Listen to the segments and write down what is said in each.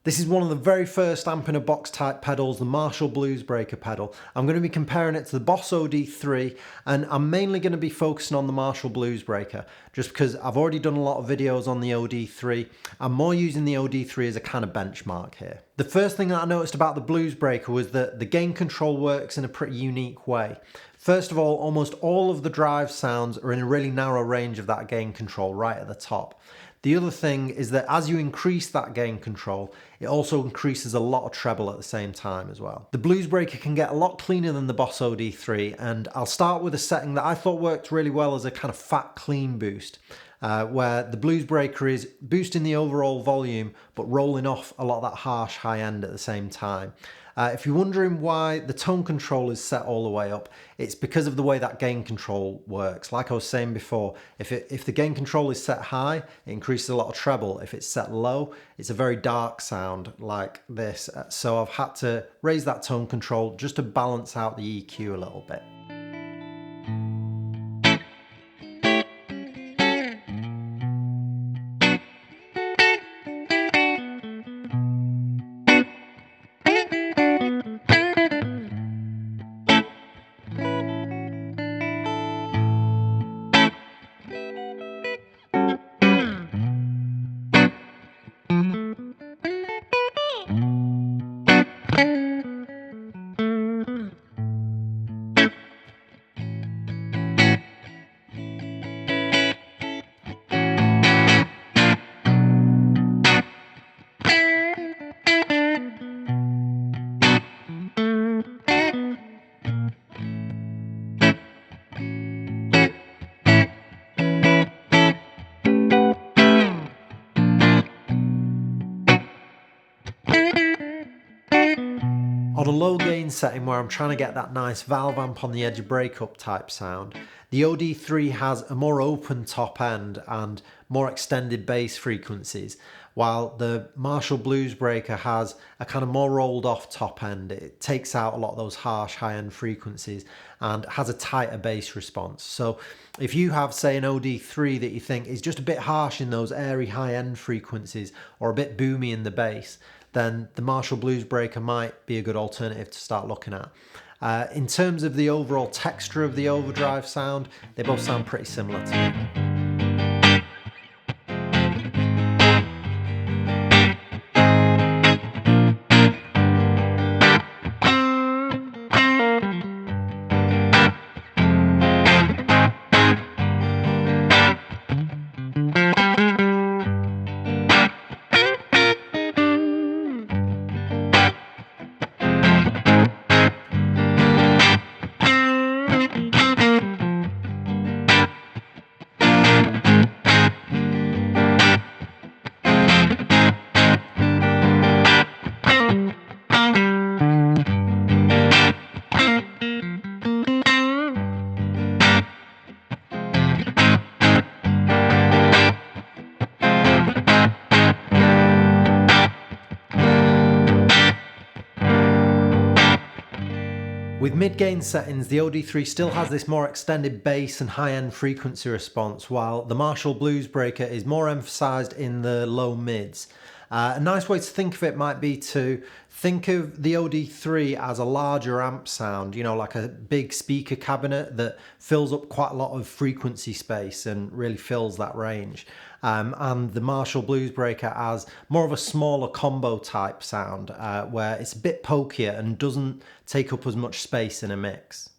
This is one of the very first amp in a box type pedals, the Marshall Bluesbreaker pedal. I'm going to be comparing it to the Boss OD-3, and I'm mainly going to be focusing on the Marshall Bluesbreaker just because I've already done a lot of videos on the OD-3. I'm more using the OD-3 as a kind of benchmark here. The first thing that I noticed about the Bluesbreaker was that the gain control works in a pretty unique way. First of all, almost all of the drive sounds are in a really narrow range of that gain control right at the top. The other thing is that as you increase that gain control, it also increases a lot of treble at the same time as well. The Bluesbreaker can get a lot cleaner than the Boss OD-3, and I'll start with a setting that I thought worked really well as a kind of fat clean boost, where the Bluesbreaker is boosting the overall volume but rolling off a lot of that harsh high end at the same time. If you're wondering why the tone control is set all the way up, it's because of the way that gain control works. Like I was saying before, if the gain control is set high, it increases a lot of treble. If it's set low, it's a very dark sound like this. So I've had to raise that tone control just to balance out the EQ a little bit. On a low gain setting where I'm trying to get that nice valve amp on the edge of breakup type sound, the OD-3 has a more open top end and more extended bass frequencies, while the Marshall Bluesbreaker has a kind of more rolled off top end. It takes out a lot of those harsh high end frequencies and has a tighter bass response. So if you have, say, an OD-3 that you think is just a bit harsh in those airy high end frequencies or a bit boomy in the bass, then the Marshall Bluesbreaker might be a good alternative to start looking at. In terms of the overall texture of the overdrive sound, they both sound pretty similar to me. With mid-gain settings, the OD-3 still has this more extended bass and high-end frequency response, while the Marshall Bluesbreaker is more emphasised in the low mids. A nice way to think of it might be to think of the OD-3 as a larger amp sound, you know, like a big speaker cabinet that fills up quite a lot of frequency space and really fills that range. And the Marshall Bluesbreaker as more of a smaller combo type sound, where it's a bit pokier and doesn't take up as much space in a mix.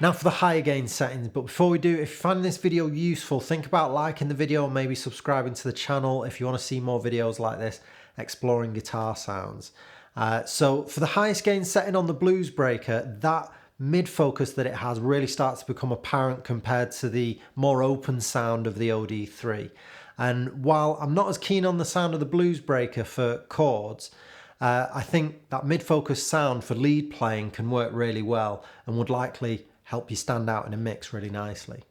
Now for the higher gain settings, but before we do, if you're finding this video useful, think about liking the video and maybe subscribing to the channel if you want to see more videos like this, exploring guitar sounds. So for the highest gain setting on the Bluesbreaker, that mid focus that it has really starts to become apparent compared to the more open sound of the OD-3. And while I'm not as keen on the sound of the Bluesbreaker for chords, I think that mid-focus sound for lead playing can work really well and would likely help you stand out in a mix really nicely.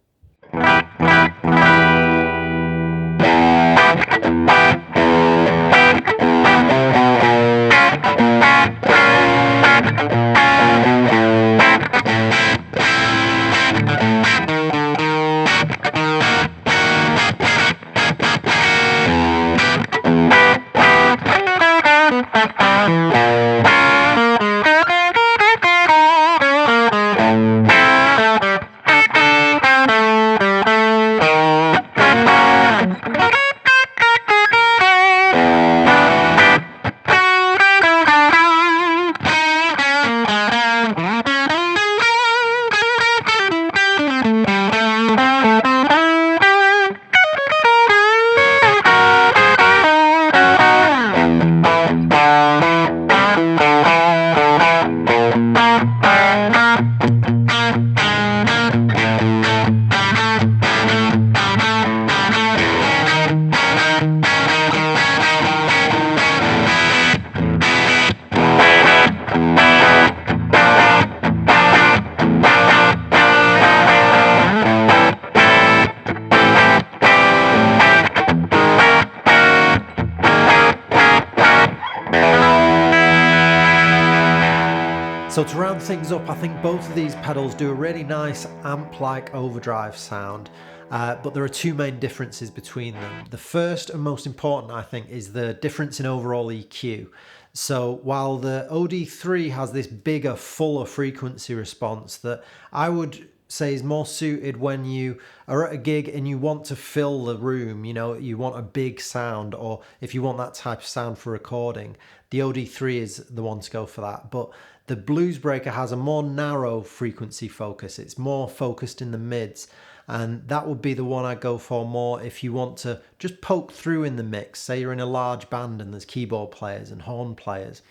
So to round things up, I think both of these pedals do a really nice amp-like overdrive sound, but there are two main differences between them. The first and most important, I think, is the difference in overall EQ. So while the OD-3 has this bigger, fuller frequency response that I would say is more suited when you are at a gig and you want to fill the room, you know, you want a big sound, or if you want that type of sound for recording, the OD-3 is the one to go for that. But the Bluesbreaker has a more narrow frequency focus. It's more focused in the mids, and that would be the one I go for more if you want to just poke through in the mix. Say you're in a large band and there's keyboard players and horn players.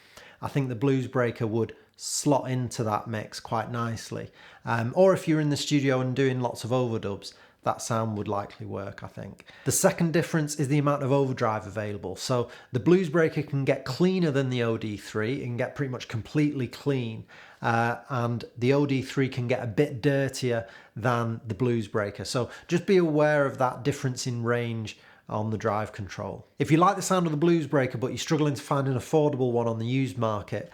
I think the Bluesbreaker would slot into that mix quite nicely. Or if you're in the studio and doing lots of overdubs, that sound would likely work, I think. The second difference is the amount of overdrive available. So the Bluesbreaker can get cleaner than the OD-3 and get pretty much completely clean. And the OD-3 can get a bit dirtier than the Bluesbreaker. So just be aware of that difference in range on the drive control. If you like the sound of the Bluesbreaker but you're struggling to find an affordable one on the used market,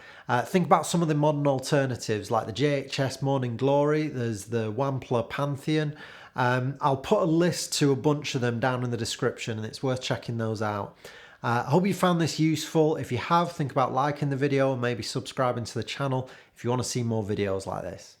think about some of the modern alternatives like the JHS Morning Glory. There's the Wampler Pantheon. I'll put a list to a bunch of them down in the description, and it's worth checking those out. I hope you found this useful. If you have, think about liking the video and maybe subscribing to the channel if you want to see more videos like this.